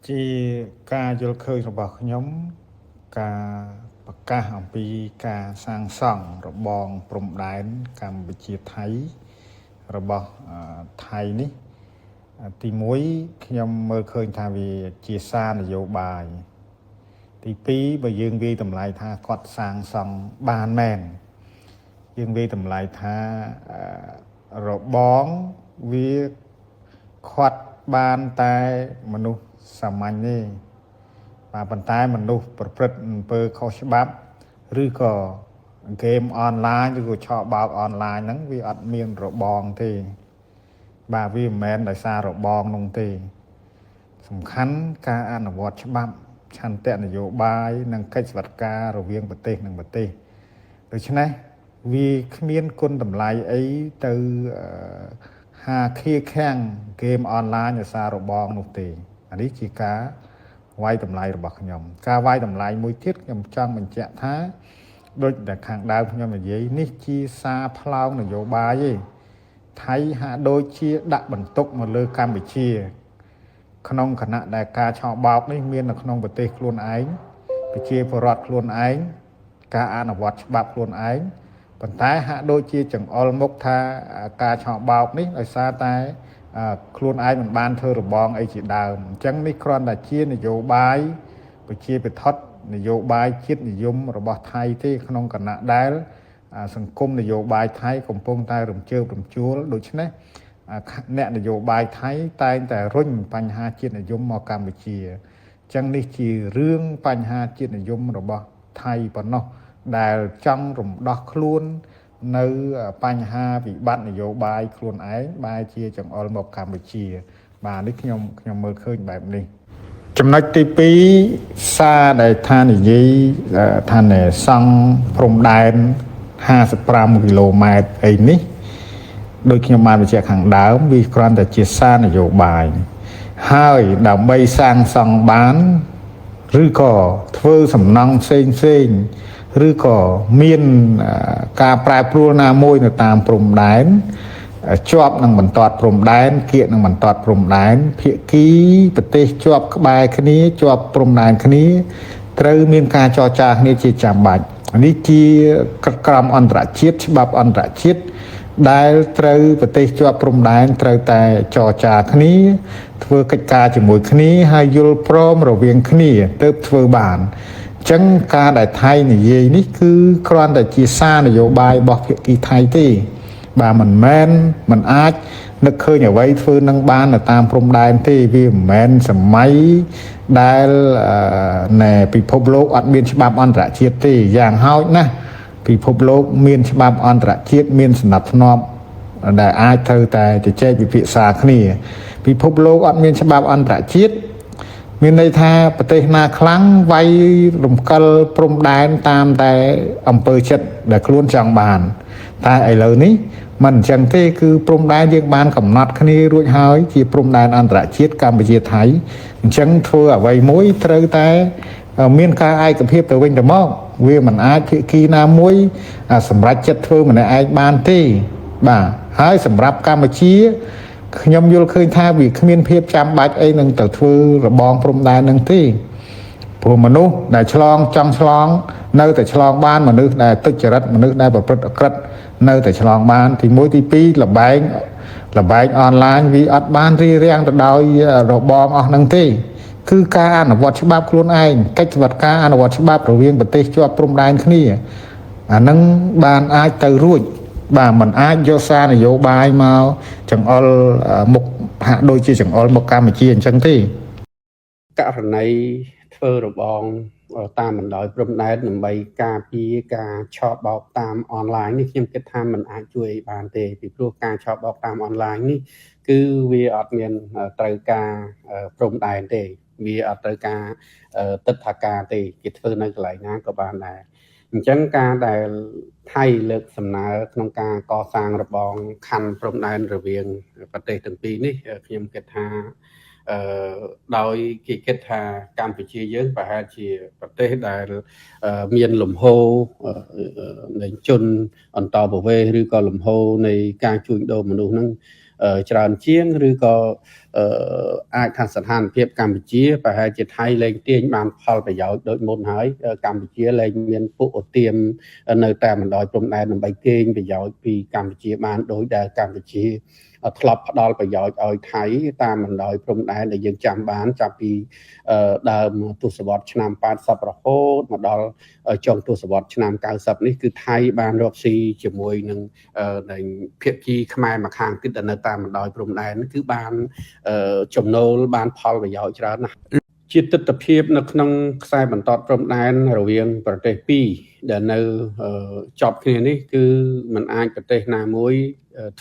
ជាការយល់ឃើញរបស់ខ្ញុំការប្រកាសអំពីការសាងសង់របងព្រំដែនកម្ពុជាថៃរបស់ថៃនេះទី1ខ្ញុំមើលឃើញថាវាជាសារនយោបាយទី2បើយើងវាយតម្លៃថាគាត់សាងសង់បានមែនយើងវាយតម្លៃថារបងវាខាត់បានតែមនុស្សសាមញ្ញទេបាទប៉ុន្តែមនុស្សប្រព្រឹត្តអំពើខុសច្បាប់ឬក៏ហ្គេមអនឡាញឬក៏ឆបោកអនឡាញហ្នឹងវាអត់មានរបងទេបាទវាមិនមែនដោយសាររបងនោះទេសំខាន់ការអនុវត្តច្បាប់ឆន្ទៈនយោបាយនិងកិច្ចសវត្ថិការរវាងប្រទេសនិងប្រទេសដូច្នេះវាគ្មានគុណតម្លៃអីទៅហាខៀខាំងហ្គេមអនឡាញដោយសាររបងនោះទេអានេះជាការវាយតម្លៃរបស់ខ្ញុំការវាយតម្លៃមួយទៀតខ្ញុំចង់បញ្ជាក់ថាដូចតែខាងដើមខ្ញុំនិយាយនេះជាសារផ្លោងនយោបាយទេថៃហាក់ដូចជាដាក់បន្ទុកមកលើកម្ពុជាក្នុងគណៈដែលការឆោបោកនេះមាននៅក្នុងប្រទេសខ្លួនឯងប្រជាពលរដ្ឋខ្លួនឯងការអនុវត្តច្បាប់ខ្លួនឯងប៉ុន្តែហាក់ដូចជាចង្អុលមុខថាការឆោបោកនេះដោយសារតែខ្លួនឯងមិនបានធ្វើរបងអីជាដើមអញ្ចឹងនេះគ្រាន់តែជានយោបាយប្រជាពិធនយោបាយជាតិនិយមរបស់ថៃទេក្នុងគណៈដែលសង្គមនយោបាយថៃកំពុងតែរំជើបរំជួលដូច្នេះអ្នកនយោបាយថៃតែងតែរុញបញ្ហាជាតិនិយមមកកម្ពុជាអញ្ចឹងនេះជារឿងបញ្ហាជាតិនិយមរបស់ថៃប៉ុណ្ណោះដែលចង់រំដោះខ្លួននៅបញ្ហាវិបត្តិនយោបាយខ្លួនឯងបែរជាចង្អុលមកកម្ពុជាបាទនេះខ្ញុំមើលឃើញបែបនេះចំណុចទី2សារដែលថានិយាយថាណែសង់ព្រំដែន55គីឡូម៉ែត្រអីនេះដោយខ្ញុំបានបញ្ជាក់ខាងដើមវាគ្រាន់តែជាសារនយោបាយហើយដើម្បីសាងសង់បានឬក៏ធ្វើសំណង់ផ្សេងឬក៏មានការប្រែប្រួលណាមួយនៅតាមព្រំដែនជាប់នឹងបន្ទាត់ព្រំដែនគៀកនឹងបន្ទាត់ព្រំដែនភាគីប្រទេសជាប់ក្បែរគ្នាជាប់ព្រំដែនគ្នាត្រូវមានការចរចាគ្នាជាចាំបាច់នេះជាក្រមអន្តរជាតិច្បាប់អន្តរជាតិដែលត្រូវប្រទេសជាប់ព្រំដែនត្រូវតែចរចាគ្នាធ្វើកិច្ចការជាមួយគ្នាហើយយល់ព្រមរវាងគ្នាទើបធ្វើបានអញ្ចឹងការដែលថៃនិយាយនេះគឺគ្រាន់តែជាសារនយោបាយរបស់ភាគីថៃទេបាទមិនអាចនឹកឃើញអ្វីធ្វើនឹងបាននៅតាមព្រំដែនទេវាមិនមែនសម័យដែលណែពិភពលោកអត់មានច្បាប់អន្តរជាតិទេយ៉ាងហោចណាស់ពិភពលោកមានច្បាប់អន្តរជាតិមានសណ្ដាប់ធ្នាប់ដែលអាចត្រូវតែជជែកពិភាក្សាគ្នាពិភពលោកអត់មានច្បាប់អន្តរជាតិមានន័យថាប្រទេសណាខ្លាំងវាយរំកិលព្រំដែនតាមតែអំពើចិត្តដែលខ្លួនចង់បានតែឥឡូវនេះមិនអញ្ចឹងទេគឺព្រំដែនយើងបានកំណត់គ្នារួចហើយជាព្រំដែនអន្តរជាតិកម្ពុជាថៃអញ្ចឹងធ្វើអ្វីមួយត្រូវតែមានការឯកភាពទៅវិញទៅមកវាមិនអាចភាគីណាមួយសម្រាប់ចិត្តធ្វើម្នាក់ឯងបានទេបាទហើយសម្រាប់កម្ពុជាខ្ញុំយល់ឃើញថាវាគ្មានភាពចាំបាច់អីនឹងទៅធ្វើរបងព្រំដែននឹងទេព្រោះមនុស្សដែលចង់ឆ្លងនៅតែឆ្លងបានមនុស្សដែលទុច្ចរិតមនុស្សដែលប្រព្រឹត្តអក្រិតនៅតែឆ្លងបានទី1ទី2លបែងអនឡាញវាអត់បានរារាំងទៅដោយរបងអស់នឹងទេគឺការអនុវត្តច្បាប់ខ្លួនឯងកិច្ចសវត្ថិការអនុវត្តច្បាប់រវាងប្រទេសជាប់ព្រំដែនគ្នាអានឹងបានអាចទៅរួចបាទมันអាចយកសារនយោបាយមកចង្អុលមុខហាក់ដូចជាចង្អុលមុខកម្ពុជាអញ្ចឹងទេករណីធ្វើរបងតាមបណ្ដោយព្រំដែនដើម្បីការពារការឆោបបោកតាមអនឡាញនេះខ្ញុំគិតថាมันអាចជួយបានទេពីព្រោះការឆោបបោកតាមអនឡាញនេះគឺវាអត់មានត្រូវការព្រំដែនទេវាអត់ត្រូវការទឹកថាការទេគេធ្វើនៅកន្លែងណាក៏បានដែរអញ្ចឹងការដែលថៃលើកសំណើក្នុងការកសាងរបងខណ្ឌព្រំដែនរវាងប្រទេសទាំងពីរនេះខ្ញុំគិតថាដោយគេគិតថាកម្ពុជាយើងប្រហែលជាប្រទេសដែលមានលំហូរនៃជនអន្តោប្រវេសន៍ឬក៏លំហូរនៃការជួញដូរមនុស្សហ្នឹង ច្រើនជាងឬក៏អាចថាស្ថានភាពកម្ពុជាប្រហែលជាថៃលែងទាញបានផលប្រយោជន៍ដូចមុនហើយកម្ពុជាលែងមានពួកឧទាមនៅតាមបណ្ដោយព្រំដែនដើម្បីកេងប្រយោជន៍ពីកម្ពុជាបានដោយដែលកម្ពុជាធ្លាប់ផ្ដល់ប្រយោជន៍ឲ្យថៃតាមបណ្ដោយព្រំដែនដែលយើងចាំបានចាប់ពីដើមទសវត្សរ៍ឆ្នាំ80រហូតមកដល់ចុងទសវត្សរ៍ឆ្នាំ90នេះគឺថៃបានរកស៊ីជាមួយនឹងភាគីខ្មែរមកខាងទៀតនៅតាមបណ្ដោយព្រំដែនគឺបានចំណូលបានផលប្រយោជន៍ច្រើនណាស់ជាទស្សនវិជ្ជានៅក្នុងខ្សែបន្តព្រំដែនរវាងប្រទេសពីរដែលនៅជាប់គ្នានេះគឺมันអាចប្រទេសណាមួយ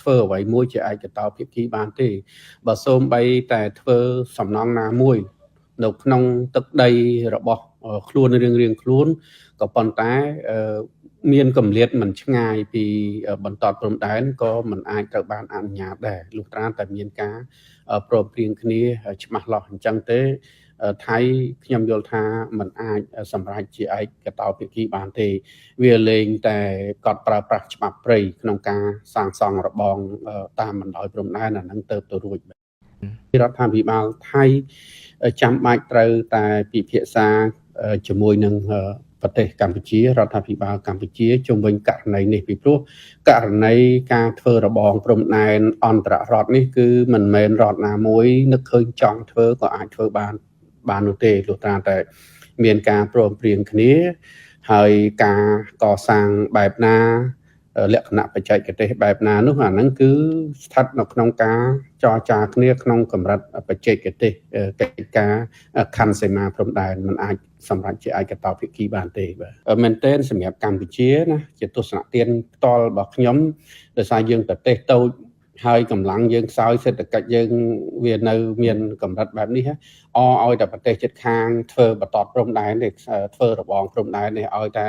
ធ្វើអ្វីមួយជាឯកតោភាគីបានទេបើសូម្បីតែធ្វើសំណង់ណាមួយនៅក្នុងទឹកដីរបស់ខ្លួនរៀងខ្លួនក៏ប៉ុន្តែមានកម្រិតមិនឆ្ងាយពីបន្តព្រំដែនក៏มันអាចត្រូវបានអនុញ្ញាតដែរលុះត្រាតែមានការព្រមព្រៀងគ្នាច្បាស់លាស់អញ្ចឹងទេថៃខ្ញុំយល់ថាมันអាចសម្រេចជាឯកតោភាគីបានទេវាលែងតែកត់ប្រើប្រាស់ច្បាប់ព្រៃក្នុងការសាងសង់របងតាមបណ្ដោយព្រំដែនអានឹងទៅរួចរដ្ឋាភិបាលថៃចាំបាច់ត្រូវតែពិភាក្សាជាមួយនឹងប្រទេសកម្ពុជារដ្ឋាភិបាលកម្ពុជាជុំវិញករណីនេះពីព្រោះករណីការធ្វើរបងព្រំដែនអន្តររដ្ឋនេះគឺមិនមែនរដ្ឋណាមួយនឹកឃើញចង់ធ្វើក៏អាចធ្វើបាននោះទេលុះត្រាតែមានការព្រមព្រៀងគ្នាហើយការកសាងបែបណាលក្ខណៈបច្ចេកទេសបែបណានោះអាហ្នឹងគឺស្ថិតនៅក្នុងការចរចាគ្នាក្នុងកម្រិតបច្ចេកទេសកិច្ចការខណ្ឌសីមាព្រំដែនมันអាចសម្រាប់ជាឯកតោភាគីបានទេបាទមែនទែនសម្រាប់កម្ពុជាណាជាទស្សនៈទានផ្ទាល់របស់ខ្ញុំដោយសារយើងប្រទេសតូចហើយកម្លាំងយើងខ្សោយសេដ្ឋកិច្ចយើងវានៅមានកម្រិតបែបនេះឲ្យតែប្រទេសជិតខាងធ្វើបន្តព្រំដែននេះធ្វើរបងព្រំដែននេះឲ្យតែ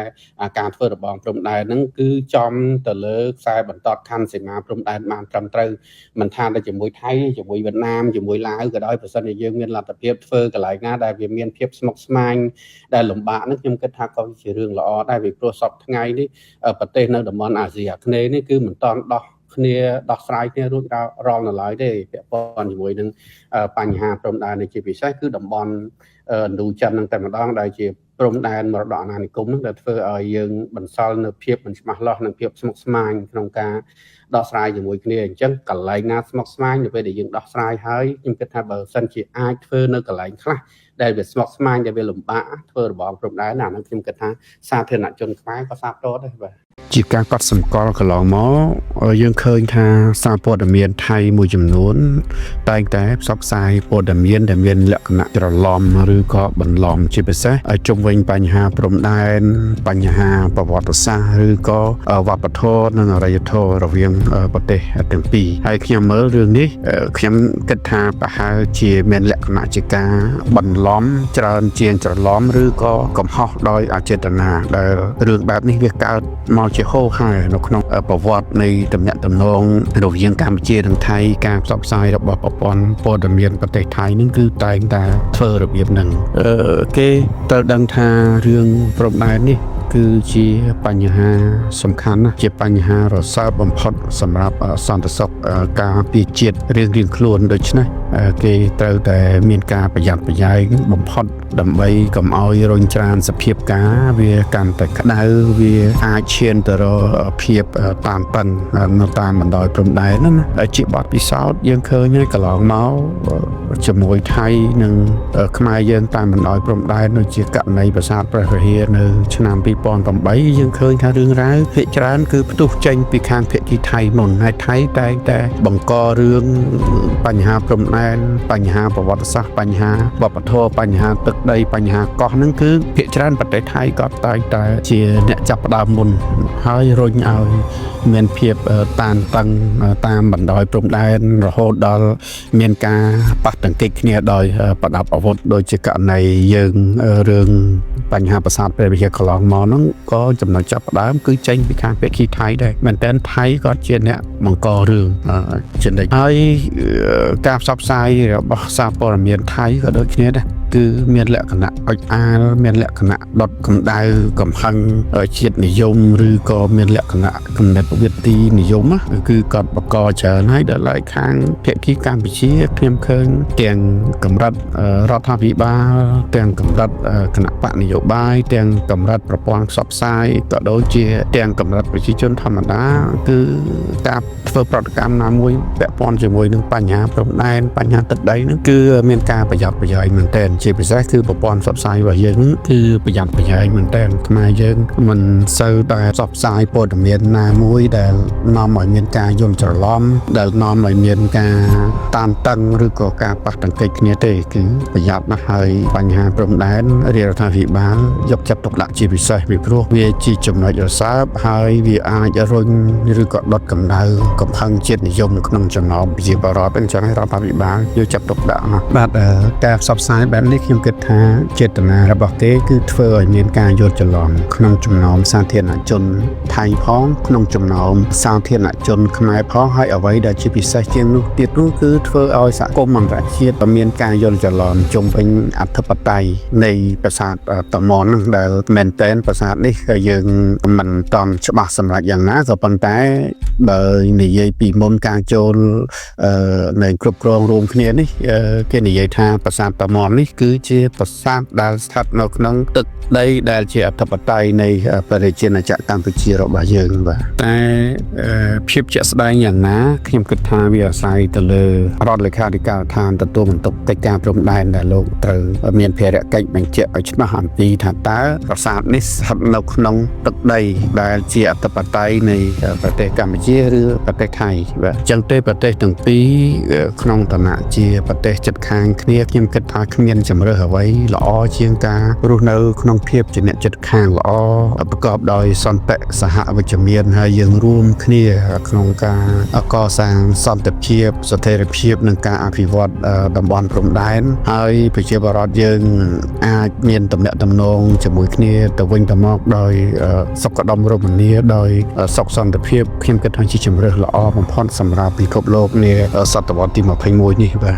ការធ្វើរបងព្រំដែនហ្នឹងគឺចំទៅលើខ្សែបន្តខណ្ឌសីមាព្រំដែនបានត្រឹមត្រូវមិនថាតែជាមួយថៃជាមួយវៀតណាមជាមួយឡាវក៏ដោយប្រសិនជាយើងមានលទ្ធភាពធ្វើកន្លែងណាដែលវាមានភាពស្មុគស្មាញដែលលំបាកហ្នឹងខ្ញុំគិតថាក៏ជារឿងល្អដែរពីព្រោះសពថ្ងៃនេះប្រទេសនៅតំបន់អាស៊ីអាគ្នេយ៍នេះគឺមិនតាន់គ្នាដោះស្រាយគ្នារួចរាល់នៅឡើយទេពាក់ព័ន្ធជាមួយនឹងបញ្ហាព្រំដែននេះជាពិសេសគឺតំបន់ឥណ្ឌូចិននឹងតែម្ដងដែលជាព្រំដែនមរតកអាណានិគមនឹងដែលធ្វើឲ្យយើងបន្សល់នៅភាពមិនច្បាស់លាស់និងភាពស្មុគស្មាញក្នុងការដោះស្រាយជាមួយគ្នាអញ្ចឹងកន្លែងណាស្មុគស្មាញនៅពេលដែលយើងដោះស្រាយហើយខ្ញុំគិតថាបើសិនជាអាចធ្វើនៅកន្លែងខ្លះដែលវាស្មុគស្មាញដែលវាលំបាកធ្វើរបងព្រំដែនអានោះខ្ញុំគិតថាសាធារណជនខ្មែរក៏សាទរដែរបាទជាការកត់សម្គាល់កន្លងមកយើងឃើញថាសារព័ត៌មានថៃមួយចំនួនតែងតែផ្សព្វផ្សាយព័ត៌មានដែលមានលក្ខណៈច្រឡំឬក៏បន្លំជាពិសេសជុំវិញបញ្ហាព្រំដែនបញ្ហាប្រវត្តិសាស្ត្រឬក៏វប្បធម៌និងអរិយធម៌រវាងប្រទេសទាំងពីរហើយខ្ញុំមើលរឿងនេះខ្ញុំគិតថាប្រហែលជាមានលក្ខណៈជាការបន្លំច្រើនជាងច្រឡំឬក៏កំហុសដោយអចេតនាដែលរឿងបែបនេះវាកើតមកជាហូរហែនៅក្នុងប្រវត្តិនៃទំនាក់ទំនងរវាងកម្ពុជានិងថៃការផ្សព្វផ្សាយរបស់ប្រព័ន្ធព័ត៌មានប្រទេសថៃនឹងគឺតែងតែធ្វើរបៀបហ្នឹងគេត្រូវដឹងថារឿងព្រំដែននេះគឺជាបញ្ហាសំខាន់ណាស់ជាបញ្ហារសើបបំផុតសម្រាប់សន្តិសុខការពារជាតិរៀងខ្លួនដូច្នេះគេត្រូវតែមានការប្រយ័ត្នប្រយែងបំផុតដើម្បីកុំឲ្យរុញច្រានសភាពការវាកាន់តែក្តៅវាអាចឈានទៅរកភាពតានតឹងនៅតាមបណ្ដោយព្រំដែនហ្នឹងណាជាបទពិសោធន៍យើងឃើញហើយកន្លងមកជាមួយថៃនិងខ្មែរយើងតាមបណ្ដោយព្រំដែនដូចជាករណីប្រាសាទព្រះវិហារនៅឆ្នាំ2008យើងឃើញថារឿងរ៉ាវភាគច្រើនគឺផ្ទុះចេញពីខាងភាគីថៃមុនហើយថៃតែងតែបង្ករឿងបញ្ហាព្រំដែនបញ្ហាប្រវត្តិសាស្ត្របញ្ហាវប្បធម៌បញ្ហាទឹកដីបញ្ហាកោះហ្នឹងគឺភាគច្រើនប្រទេសថៃក៏តែងតែជាអ្នកចាប់ផ្ដើមមុនហើយរុញឲ្យមានភាពតានតឹងតាមបណ្ដោយព្រំដែនរហូតដល់មានការប៉ះទង្គិចគ្នាដោយប្រដាប់អាវុធដូចជាករណីយើងរឿងបញ្ហាប្រាសាទព្រះវិហារកន្លងមកហ្នឹងក៏ចំណុចចាប់ផ្ដើមគឺចេញពីខាងភាគីថៃដែរមែនតើថៃក៏ជាអ្នកបង្ករឿងចំណុចហើយការផ្សព្វផ្សាយរបស់សារព័ត៌មានថៃក៏ដូចគ្នាដែរ គឺមានលក្ខណៈអុចអាលមានលក្ខណៈដុតកម្ដៅកំហឹងជាតិនិយមឬក៏មានលក្ខណៈគំនិតវិទ្យានិយមគឺគាត់បកច្រើនហើយដល់ឡែកខាងភាគីកម្ពុជាខ្ញុំឃើញទាំងកម្រិតរដ្ឋាភិបាលទាំងកម្រិតគណៈបកនយោបាយទាំងកម្រិតប្រព័ន្ធផ្សព្វផ្សាយក៏ដូចជាទាំងកម្រិតប្រជាជនធម្មតាគឺការធ្វើប្រតិកម្មណាមួយពាក់ព័ន្ធជាមួយនឹងបញ្ហាព្រំដែនបញ្ហាទឹកដីហ្នឹងគឺមានការប្រយ័ត្នប្រយែងមែនទែនជាពិសេសគឺប្រព័ន្ធផ្សព្វផ្សាយរបស់យើងគឺប្រយ័ត្នប្រយែងមែនទែនខ្មែរយើងមិនសូវតែផ្សព្វផ្សាយព័ត៌មានណាមួយដែលនាំឲ្យមានការយល់ច្រឡំដែលនាំឲ្យមានការតានតឹងឬក៏ការប៉ះទង្គិចគ្នាទេគឺប្រយ័ត្នណាស់ហើយបញ្ហាព្រំដែនរាជរដ្ឋាភិបាលយកចិត្តទុកដាក់ជាពិសេសពីព្រោះវាជាចំណុចរសើបហើយវាអាចរុញឬក៏ដុតកម្ដៅកំហឹងជាតិនិយមនៅក្នុងចំណោមប្រជាពលរដ្ឋអញ្ចឹងរដ្ឋាភិបាលយកចិត្តទុកដាក់ណាស់បាទការផ្សព្វផ្សាយបែបនេះខ្ញុំគិតថាចេតនារបស់គេគឺធ្វើឲ្យមានការយល់ច្រឡំក្នុងចំណោមសាធារណជនថៃផងក្នុងចំណោមសាធារណជនខ្មែរផងហើយអ្វីដែលជាពិសេសជាងនោះទៀតនោះគឺធ្វើឲ្យសហគមន៍អន្តរជាតិមានការយល់ច្រឡំជុំវិញអធិបតេយ្យនៃប្រាសាទតាម៉ុនហ្នឹងដែលមែនតែនប្រាសាទនេះគឺយើងមិនតន់ច្បាស់សម្រាប់យ៉ាងណាក៏ប៉ុន្តែបើនិយាយពីមុនការចូលនៅគ្រប់គ្រងរួមគ្នានេះគេនិយាយថាប្រាសាទតាម៉ុននេះគឺជាប្រាសាទដែលស្ថិតនៅក្នុងទឹកដីដែលជាអធិបតេយ្យនៃប្រជាជាតិណាចក្រកម្ពុជារបស់យើងបាទតែភាពជាក់ស្ដែងយ៉ាងណាខ្ញុំគិតថាវាអាស្រ័យទៅលើរដ្ឋលេខាធិការដ្ឋានទទួលបន្ទុកកិច្ចការព្រំដែនដែលលោកត្រូវមានភារកិច្ចបញ្ជាក់ឲ្យច្បាស់អំពីថាតើប្រាសាទនេះស្ថិតនៅក្នុងទឹកដីដែលជាអធិបតេយ្យនៃប្រទេសកម្ពុជាឬប្រទេសថៃបាទអញ្ចឹងទេប្រទេសទាំងពីរក្នុងឋានៈជាប្រទេសជិតខាងគ្នាខ្ញុំគិតថាគ្មានជំរើសអ្វីល្អជាងការរស់នៅក្នុងភាពជាអ្នកជិតខាងល្អប្រកបដោយសន្តិសហវិជ្ជមានហើយយើងរួមគ្នាក្នុងការកសាងសន្តិភាពស្ថិរភាពនិងការអភិវឌ្ឍតំបន់ព្រំដែនហើយប្រជាពលរដ្ឋយើងអាចមានទំនាក់ទំនងជាមួយគ្នាទៅវិញទៅមកដោយសុខដុមរមនាដោយសុខសន្តិភាពខ្ញុំគិតថាជាជំរើសល្អបំផុតសម្រាប់ពិភពលោកនាសតវត្សទី21នេះបាទ